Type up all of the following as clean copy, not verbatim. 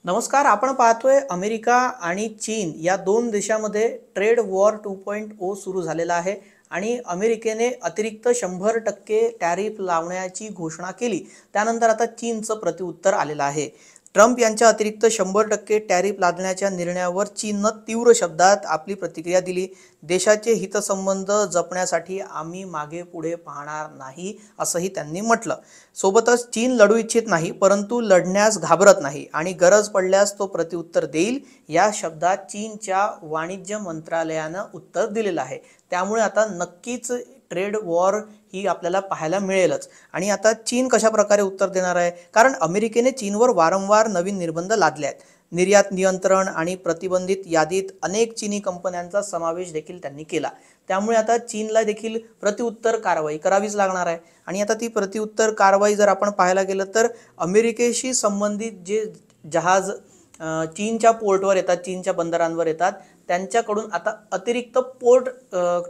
नमस्कार. आपण पाहतोय अमेरिका आणि चीन या दोन देशांमध्ये ट्रेड वॉर 2.0 सुरू झालेला आहे आणि अमेरिकेने अतिरिक्त 100% टॅरिफ लावण्याची घोषणा केली. त्यानंतर आता चीनचं प्रत्युत्तर आलेलं आहे. ट्रम्प यांच्या अतिरिक्त 100% टॅरिफ लादण्याच्या निर्णयावर चीननं तीव्र शब्दात आपली प्रतिक्रिया दिली. देशाचे हितसंबंध जपण्यासाठी आम्ही मागे पुढे पाहणार नाही असंही त्यांनी म्हटलं. सोबतच चीन लढू इच्छित नाही, परंतु लढण्यास घाबरत नाही आणि गरज पडल्यास तो प्रत्युत्तर देईल, या शब्दात चीनच्या वाणिज्य मंत्रालयानं उत्तर दिलेलं आहे. त्यामुळे आता नक्कीच ट्रेड वॉर ही आपल्याला पाहायला मिळेलच. आणि आता चीन कशा प्रकारे उत्तर देणार आहे, कारण अमेरिकेने चीनवर वारंवार नवीन निर्बंध लादले आहेत. निर्यात नियंत्रण आणि प्रतिबंधित यादीत अनेक चीनी कंपन्यांचा समावेश देखील त्यांनी केला. त्यामुळे आता चीनला देखील प्रत्युत्तर कारवाई करावीच लागणार आहे. आणि आता ती प्रत्युत्तर कारवाई जर आपण पाहायला गेलं तर अमेरिकेशी संबंधित जे जहाज चीनच्या पोर्टवर येतात, चीनच्या बंदरांवर येतात, त्यांच्याकडून आता अतिरिक्त पोर्ट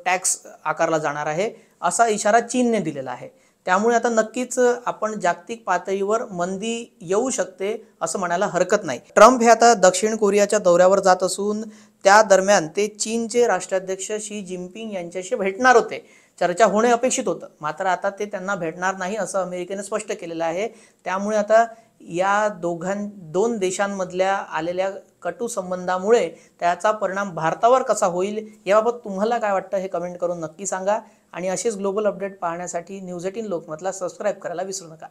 टॅक्स आकारला जाणार आहे, असा इशारा चीनने दिलेला आहे. त्यामुळे आता नक्कीच आपण जागतिक पातळीवर मंदी येऊ शकते असं म्हणायला हरकत नाही. ट्रम्प हे आता दक्षिण कोरियाच्या दौऱ्यावर जात असून त्या दरम्यान ते चीनचे राष्ट्राध्यक्ष शी जिनपिंग यांच्याशी भेटणार होते. चर्चा होणे अपेक्षित होतं, मात्र आता ते त्यांना भेटणार नाही असं अमेरिकेने स्पष्ट केलेलं आहे. त्यामुळे आता या दोन देशांमधल्या आलेल्या कटू संबंधामुळे त्याचा परिणाम भारतावर कसा होईल याबाबत तुम्हाला काय वाटतं हे कमेंट करून नक्की सांगा. आणि असेच ग्लोबल अपडेट पाहण्यासाठी न्यूज 18 लोकमतला सबस्क्राईब करायला विसरू नका.